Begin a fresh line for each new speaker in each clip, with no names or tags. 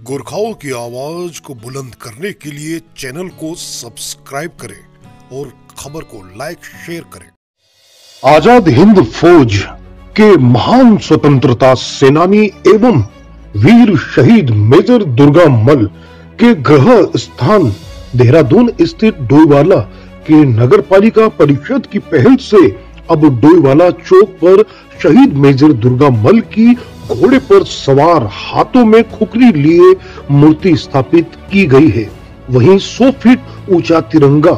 गोरखाओं की आवाज को बुलंद करने के लिए चैनल को सब्सक्राइब करें और खबर को लाइक शेयर करें।
आजाद हिंद फौज के महान स्वतंत्रता सेनानी एवं वीर शहीद मेजर दुर्गा मल के गृह स्थान देहरादून स्थित डोईवाला के नगर पालिका परिषद की पहल से अब डोईवाला चौक पर शहीद मेजर दुर्गा मल की घोड़े पर सवार हाथों में खुकरी लिए मूर्ति स्थापित की गई है। वहीं 100 फीट ऊंचा तिरंगा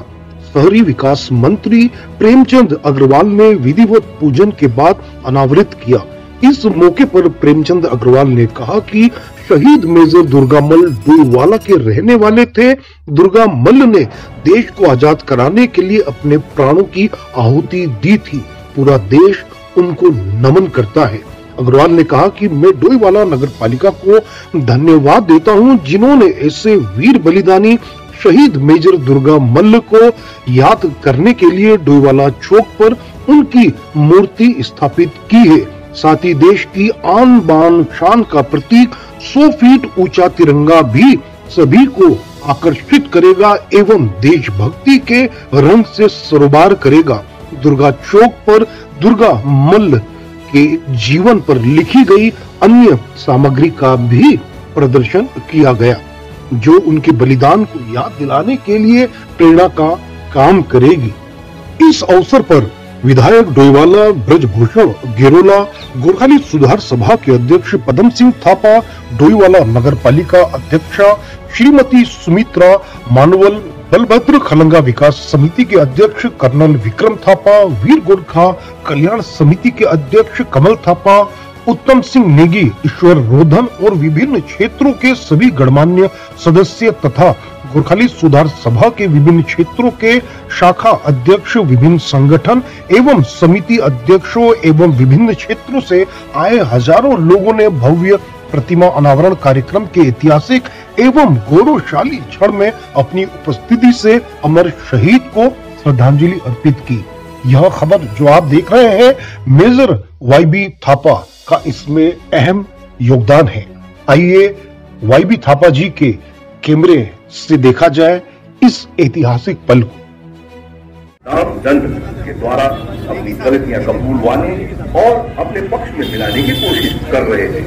शहरी विकास मंत्री प्रेमचंद अग्रवाल ने विधिवत पूजन के बाद अनावृत किया। इस मौके पर प्रेमचंद अग्रवाल ने कहा कि शहीद मेजर दुर्गा मल डोईवाला के रहने वाले थे। दुर्गा मल ने देश को आजाद कराने के लिए अपने प्राणों की आहुति दी थी। पूरा देश उनको नमन करता है। अग्रवाल ने कहा कि मैं डोईवाला नगर पालिका को धन्यवाद देता हूं, जिन्होंने ऐसे वीर बलिदानी शहीद मेजर दुर्गा मल्ल को याद करने के लिए डोईवाला चौक पर उनकी मूर्ति स्थापित की है। साथ ही देश की आन बान शान का प्रतीक 100 फीट ऊंचा तिरंगा भी सभी को आकर्षित करेगा एवं देशभक्ति के रंग से सरोबार करेगा। दुर्गा चौक पर दुर्गा मल्ल के जीवन पर लिखी गई अन्य सामग्री का भी प्रदर्शन किया गया, जो उनके बलिदान को याद दिलाने के लिए प्रेरणा का काम करेगी। इस अवसर पर विधायक डोईवाला ब्रजभूषण गेरोला, गोरखाली सुधार सभा के अध्यक्ष पदम सिंह थापा, डोईवाला नगर पालिका अध्यक्षा श्रीमती सुमित्रा मानवल, बलभद्र खलंगा विकास समिति के अध्यक्ष कर्नल विक्रम थापा, वीर गोरखा कल्याण समिति के अध्यक्ष कमल थापा, उत्तम सिंह नेगी, ईश्वर रोधन और विभिन्न क्षेत्रों के सभी गणमान्य सदस्य तथा गोरखाली सुधार सभा के विभिन्न क्षेत्रों के शाखा अध्यक्ष, विभिन्न संगठन एवं समिति अध्यक्षों एवं विभिन्न क्षेत्रों से आए हजारों लोगों ने भव्य प्रतिमा अनावरण कार्यक्रम के ऐतिहासिक एवं गौरवशाली क्षण में अपनी उपस्थिति से अमर शहीद को श्रद्धांजलि अर्पित की। यह खबर जो आप देख रहे हैं, मेजर वाईबी थापा का इसमें अहम योगदान है। आइए वाईबी थापा जी के कैमरे से देखा जाए इस ऐतिहासिक पल को।
रामचंद्र के द्वारा अपनी गलतियां कबूलवाने और अपने पक्ष में मिलाने की कोशिश कर रहे थे।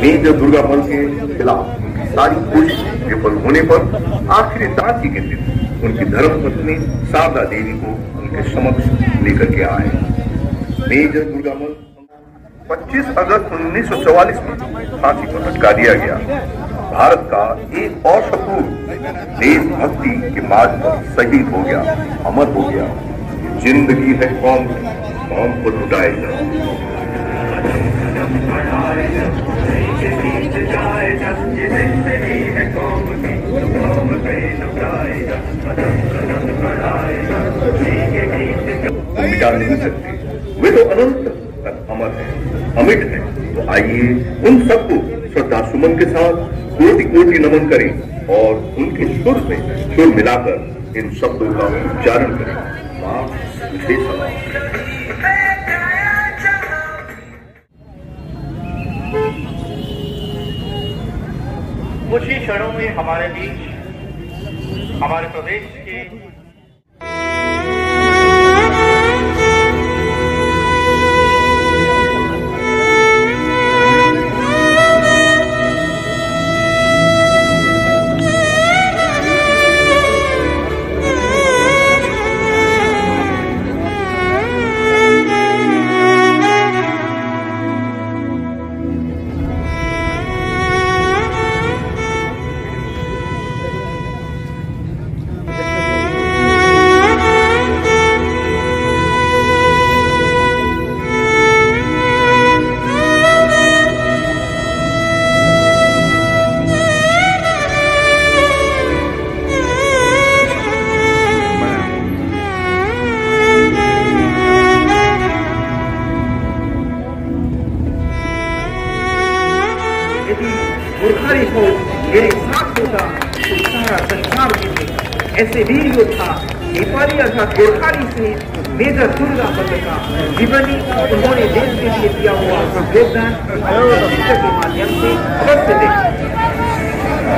मेजर दुर्गा मल के खिलाफ उनकी सारी कोशिश विफल होने पर आखिरी सांस के दिन उनकी धर्मपत्नी शारदा देवी को उनके समक्ष लेकर के आए। मेजर दुर्गा मल 25 अगस्त 1944 में फांसी पर लटका दिया गया। भारत का एक और सपूत देशभक्ति के मार्ग पर शहीद हो गया, अमर हो गया। जिंदगी है कौम को लुटाएगा। मिटा नहीं सकते, वे तो अनंत तक अमर है, अमिट है। तो आइए उन सबको श्रद्धा सुमन के साथ कोटि कोटि नमन करें और उनके सुर में सुर मिलाकर इन शब्दों का उच्चारण करें।
कुछ ही क्षणों में हमारे बीच हमारे प्रदेश के
गोरखाली फौज मेरे साथ होता तो सारा संसार में ऐसे वीर योद्धा नेपाली अर्थात गोरखाली से मेजर दुर्गा मल का जीवनी उन्होंने देश के लिए दिया हुआ योगदान के माध्यम से अवश्य देखें।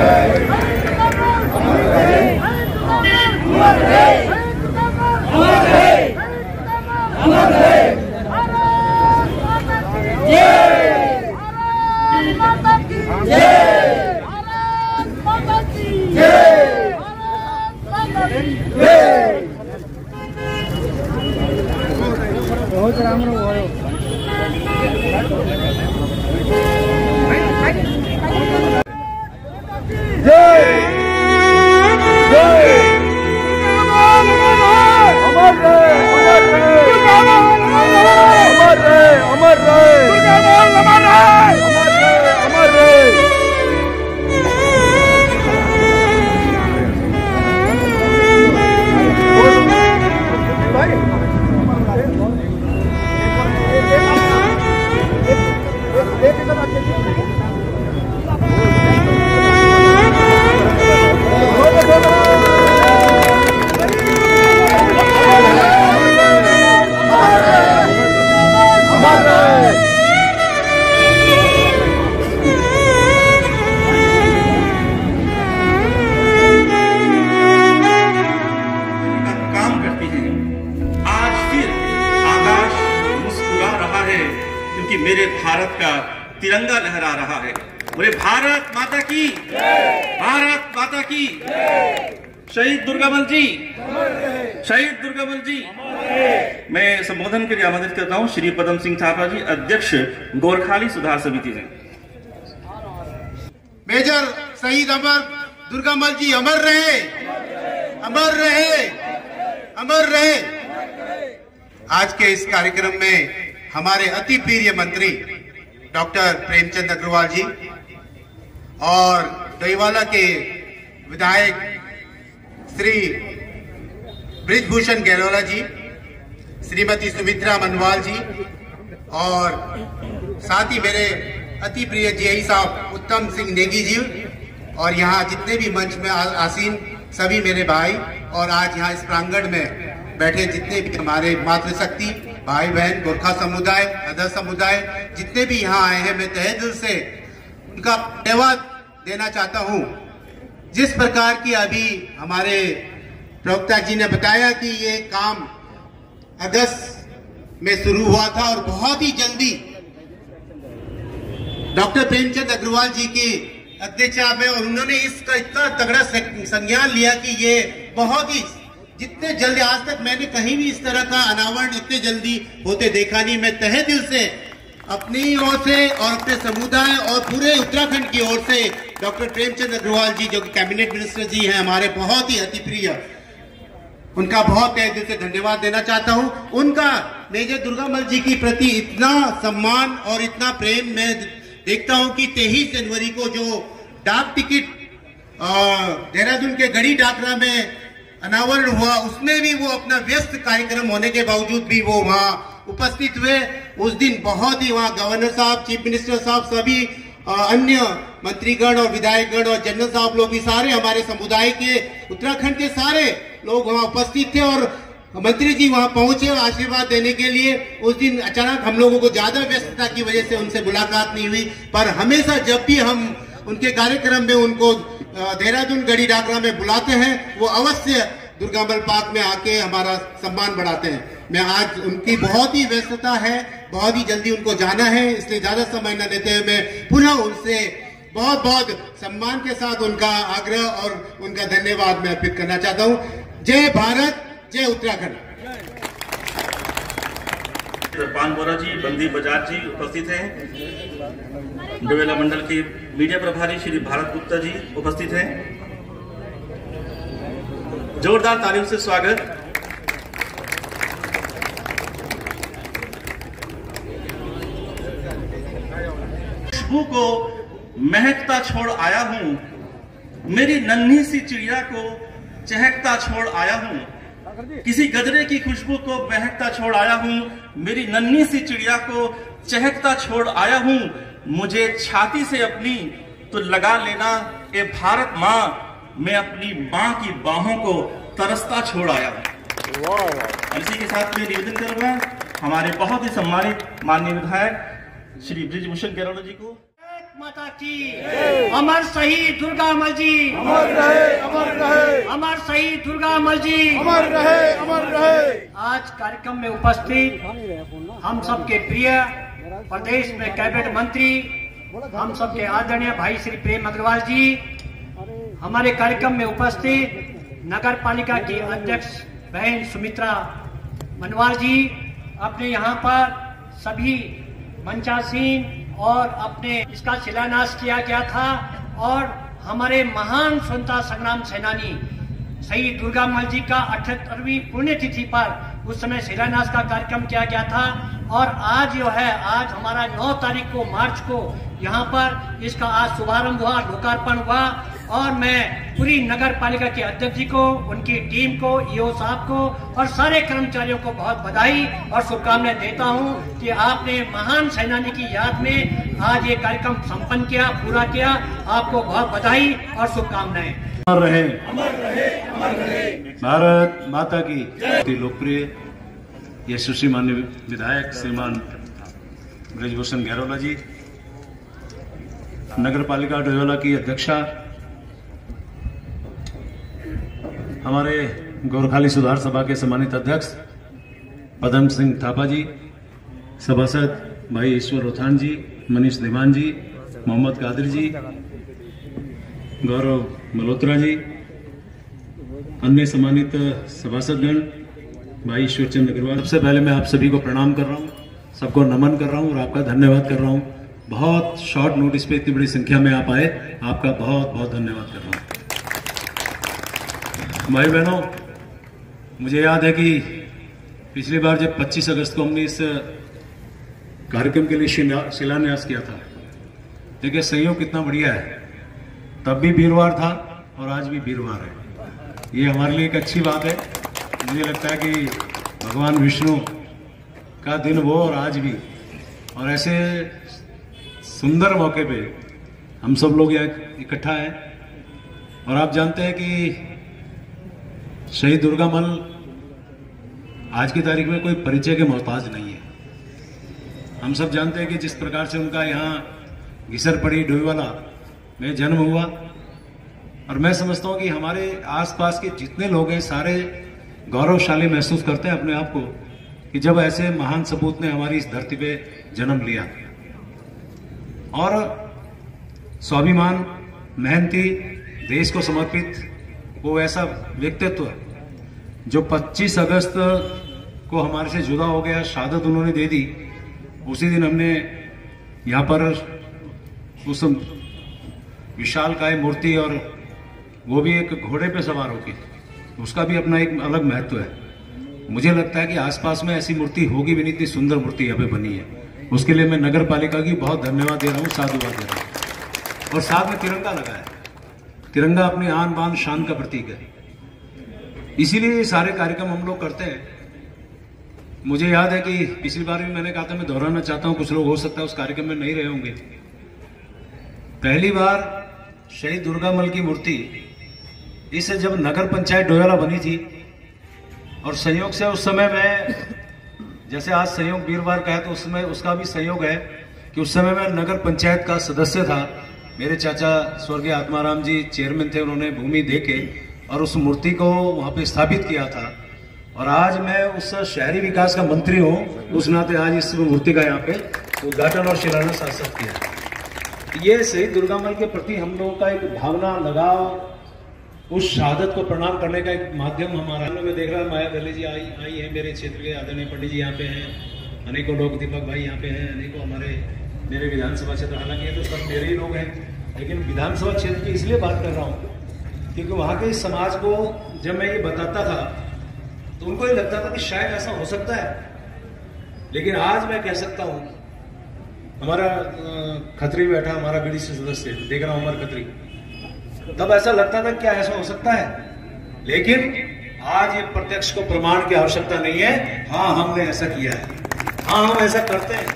मेरे भारत का तिरंगा लहरा रहा है। बोले भारत माता की, भारत माता की। शहीद दुर्गामल जी, शहीद दुर्गामल जी। मैं संबोधन के लिए आमंत्रित करता हूं श्री पदम सिंह थापा जी, अध्यक्ष गोरखाली सुधार समिति जी।
मेजर शहीद अमर दुर्गामल जी अमर रहे, अमर रहे, अमर रहे। आज के इस कार्यक्रम में हमारे अति प्रिय मंत्री डॉक्टर प्रेमचंद अग्रवाल जी और डोईवाला के विधायक श्री बृजभूषण गहलोत जी, श्रीमती सुमित्रा मनवाल जी और साथ ही मेरे अति प्रिय जीआई साहब उत्तम सिंह नेगी जी और यहाँ जितने भी मंच में आसीन सभी मेरे भाई और आज यहाँ इस प्रांगण में बैठे जितने भी हमारे मातृशक्ति भाई बहन, गोरखा समुदाय, अदर समुदाय जितने भी यहाँ आए हैं, मैं तहे दिल से उनका धन्यवाद देना चाहता हूँ। जिस प्रकार की अभी हमारे प्रवक्ता जी ने बताया कि ये काम अगस्त में शुरू हुआ था और बहुत ही जल्दी डॉक्टर प्रेमचंद अग्रवाल जी की अध्यक्षता में, और उन्होंने इसका इतना तगड़ा संज्ञान लिया कि ये बहुत ही जितने जल्दी, आज तक मैंने कहीं भी इस तरह का अनावरण इतने जल्दी होते देखा नहीं। मैं तहे दिल से अपनी ओर से और अपने समुदाय और पूरे उत्तराखंड की ओर से डॉक्टर प्रेमचंद अग्रवाल जी जो कि कैबिनेट मिनिस्टर जी हैं हमारे, बहुत ही अति प्रिय, उनका बहुत तहे दिल से धन्यवाद देना चाहता हूं। उनका मेजर दुर्गामल जी की प्रति इतना सम्मान और इतना प्रेम मैं देखता हूं कि 23 जनवरी को जो डाक टिकट देहरादून के गढ़ी डाकरा में अनावरण हुआ, उसमें भी वो अपना व्यस्त कार्यक्रम होने के बावजूद भी वो वहाँ उपस्थित हुए। उस दिन बहुत ही वहाँ गवर्नर साहब, चीफ मिनिस्टर साहब, सभी अन्य मंत्रीगण और विधायकगण और जनरल साहब लोग भी, सारे हमारे समुदाय के, उत्तराखंड के सारे लोग वहाँ उपस्थित थे और मंत्री जी वहाँ पहुंचे और आशीर्वाद देने के लिए। उस दिन अचानक हम लोगों को ज्यादा व्यस्तता की वजह से उनसे मुलाकात नहीं हुई, पर हमेशा जब भी हम उनके कार्यक्रम में उनको देहरादून गढ़ी डाकरा में बुलाते हैं, वो अवश्य दुर्गामल पार्क में आके हमारा सम्मान बढ़ाते हैं। मैं आज उनकी बहुत ही व्यस्तता है, बहुत ही जल्दी उनको जाना है, इसलिए ज्यादा समय न लेते हुए मैं पुनः उनसे बहुत बहुत सम्मान के साथ उनका आग्रह और उनका धन्यवाद मैं अर्पित करना चाहता हूँ। जय भारत, जय उत्तराखंड।
पान बोरा जी, बंदी बजाज जी उपस्थित हैं। डोईवाला मंडल के मीडिया प्रभारी श्री भारत गुप्ता जी उपस्थित हैं। जोरदार तालियों से स्वागत। खुशबू को महकता छोड़ आया हूं, मेरी नन्ही सी चिड़िया को चहकता छोड़ आया हूं। किसी गजरे की खुशबू को महकता छोड़ आया हूं, मेरी नन्ही सी चिड़िया को चहकता छोड़ आया हूं। मुझे छाती से अपनी तो लगा लेना ए भारत माँ, मैं अपनी माँ की बाहों को तरसता छोड़ आया हूं। इसी के साथ मैं निवेदन करूंगा हमारे बहुत ही सम्मानित माननीय विधायक श्री बृजभूषण गहलोत जी को।
माता की अमर शहीद दुर्गा अमर जी
अमर रहे, अमर रहे,
अमर शहीद दुर्गा अमर जी
अमर रहे, अमर रहे।
आज कार्यक्रम में उपस्थित हम सबके प्रिय प्रदेश में कैबिनेट मंत्री, हम सबके आदरणीय भाई श्री प्रेम अग्रवाल जी, हमारे कार्यक्रम में उपस्थित नगर पालिका की अध्यक्ष बहन सुमित्रा मनवाल जी, अपने यहाँ पर सभी मंचासीन और अपने इसका शिलान्यास किया गया था, और हमारे महान स्वतंत्रता संग्राम सेनानी शहीद दुर्गा मल जी का 78वीं पुण्यतिथि पर उस समय शिलान्यास का कार्यक्रम किया गया था। और आज जो है, आज हमारा 9 तारीख को मार्च को यहाँ पर इसका आज शुभारंभ हुआ, लोकार्पण हुआ, और मैं पूरी नगर पालिका के अध्यक्ष जी को, उनकी टीम को, ईओ साहब को और सारे कर्मचारियों को बहुत बधाई और शुभकामनाएं देता हूं कि आपने महान सेनानी की याद में आज ये कार्यक्रम संपन्न किया, पूरा किया। आपको बहुत बधाई और शुभकामनाएं।
अमर रहे, अमर रहे, अमर रहे। भारत माता की लोकप्रिय यशस्वी माननीय विधायक श्रीमान ब्रजभूषण गैरोला जी, नगर पालिका डोईवाला की अध्यक्षा, हमारे गोरखाली सुधार सभा के सम्मानित अध्यक्ष पदम सिंह थापा जी, सभासद भाई ईश्वर रोथान जी, मनीष देवान जी, मोहम्मद कादिर जी, गौरव मल्होत्रा जी, अन्य सम्मानित सभासदगण, भाई ईश्वरचंद अग्रवाल। सबसे पहले मैं आप सभी को प्रणाम कर रहा हूँ, सबको नमन कर रहा हूँ और आपका धन्यवाद कर रहा हूँ। बहुत शॉर्ट नोटिस पे इतनी बड़ी संख्या में आप आए, आपका बहुत बहुत धन्यवाद कर रहा हूँ। भाई बहनों, मुझे याद है कि पिछली बार जब 25 अगस्त को हमने इस कार्यक्रम के लिए शिलान्यास किया था, देखिए संयोग कितना बढ़िया है। तब भी वीरवार था और आज भी वीरवार है। ये हमारे लिए एक अच्छी बात है। मुझे लगता है कि भगवान विष्णु का दिन वो और आज भी, और ऐसे सुंदर मौके पे हम सब लोग यहाँ इकट्ठा हैं। और आप जानते हैं कि शहीद दुर्गा मल आज की तारीख में कोई परिचय के मोहताज नहीं है। हम सब जानते हैं कि जिस प्रकार से उनका यहाँ घिसरपड़ी डोईवाला में जन्म हुआ, और मैं समझता हूँ कि हमारे आसपास के जितने लोग हैं सारे गौरवशाली महसूस करते हैं अपने आप को कि जब ऐसे महान सपूत ने हमारी इस धरती पे जन्म लिया। और स्वाभिमान, मेहनती, देश को समर्पित वो ऐसा व्यक्तित्व जो 25 अगस्त को हमारे से जुदा हो गया, शहादत उन्होंने दे दी। उसी दिन हमने यहाँ पर उस विशालकाय मूर्ति, और वो भी एक घोड़े पे सवार होकर, उसका भी अपना एक अलग महत्व है। मुझे लगता है कि आसपास में ऐसी मूर्ति होगी भी नहीं, इतनी सुंदर मूर्ति यहाँ पे बनी है। उसके लिए मैं नगर पालिका की बहुत धन्यवाद दे रहा हूँ, साधुवाद दे रहा हूँ। और साथ में तिरंगा लगा है। तिरंगा अपनी आन बान शान का प्रतीक है, इसीलिए ये सारे कार्यक्रम हम लोग करते हैं। मुझे याद है कि पिछली बार भी मैंने कहा था, मैं दोहराना चाहता हूं, कुछ लोग हो सकता है उस कार्यक्रम में नहीं रहे होंगे। पहली बार शहीद दुर्गा मल की मूर्ति इसे जब नगर पंचायत डोईवाला बनी थी, और संयोग से उस समय मैं, जैसे आज संयोग वीरवार का है तो उसमें उसका भी संयोग है कि उस समय मैं नगर पंचायत का सदस्य था। मेरे चाचा स्वर्गीय आत्माराम जी चेयरमैन थे, उन्होंने भूमि देके और उस मूर्ति को वहां पे स्थापित किया था। और आज मैं उस शहरी विकास का मंत्री हूं, उस नाते आज इस मूर्ति का यहाँ पे उद्घाटन और शिलान्यास साथ किया। ये शहीद दुर्गा मल के प्रति हम लोगों का एक भावना, लगाव, उस शहादत को प्रणाम करने का एक माध्यम हमारा। मैं देख रहा हूँ माया दले जी आई है, मेरे क्षेत्र के आदरणीय पंडित जी यहाँ पे हैं, अनेकों लोग, दीपक भाई यहाँ पे हैं, अनेकों हमारे मेरे विधानसभा क्षेत्र, हालांकि ये तो सब मेरे ही लोग हैं, लेकिन विधानसभा क्षेत्र की इसलिए बात कर रहा हूँ क्योंकि वहाँ के समाज को जब मैं ये बताता था तो उनको ये लगता था कि शायद ऐसा हो सकता है। लेकिन आज मैं कह सकता हूँ, हमारा खत्री बैठा, हमारा बीडीसी सदस्य, देख रहा हूँ अमर खत्री, तब ऐसा लगता था क्या ऐसा हो सकता है, लेकिन आज ये प्रत्यक्ष को प्रमाण की आवश्यकता नहीं है। हाँ, हमने ऐसा किया है, हाँ हम ऐसा करते हैं,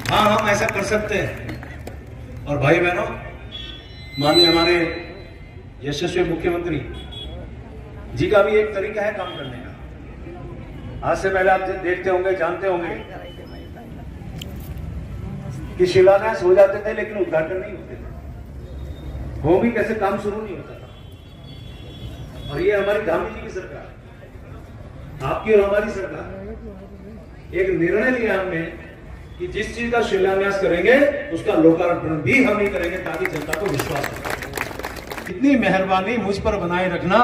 हाँ हम ऐसा कर सकते हैं। और भाई बहनों, माननीय हमारे यशस्वी मुख्यमंत्री जी का भी एक तरीका है काम करने का। आज से पहले आप देखते होंगे, जानते होंगे, कि शिलान्यास हो जाते थे लेकिन उद्घाटन नहीं होते थे, हो भी कैसे काम शुरू नहीं होता था। और ये हमारी गांधी जी की सरकार, आपकी और हमारी सरकार, एक निर्णय लिया हमने कि जिस चीज का शिलान्यास करेंगे उसका लोकार्पण भी हम ही करेंगे ताकि जनता को विश्वास हो। इतनी मेहरबानी मुझ पर बनाए रखना,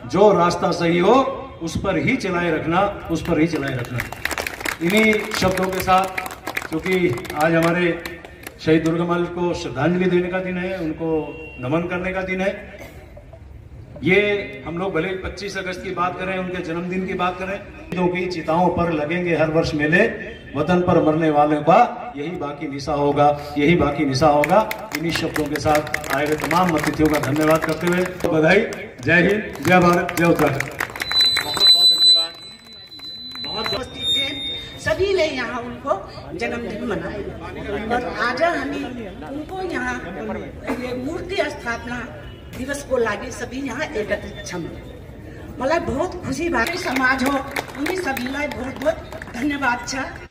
जो रास्ता सही हो उस पर ही चलाए रखना, उस पर ही चलाए रखना। इन्हीं शब्दों के साथ, क्योंकि आज हमारे शहीद दुर्गामल को श्रद्धांजलि देने का दिन है, उनको नमन करने का दिन है। ये हम लोग भले 25 अगस्त की बात करें, उनके जन्मदिन की बात करें, क्योंकि चिताओं पर लगेंगे हर वर्ष मेले, वतन पर मरने वालों का यही बाकी निशा होगा, यही बाकी निशा होगा। इन्हीं शब्दों के साथ आए हुए तमाम अतिथियों का धन्यवाद करते हुए बधाई। जय हिंद, जय भारत, जय उत्तराखंड।
बहुत धन्यवाद। बहुत उपस्थित थे, सभी ने यहाँ उनको जन्मदिन मनाया और आज हमें उनको यहाँ ये मूर्ति स्थापना दिवस को लागे सभी यहाँ एकत्रित छम। मलाई बहुत खुशी भाई समाज हो, उन्हीं सभी बहुत बहुत धन्यवाद छ।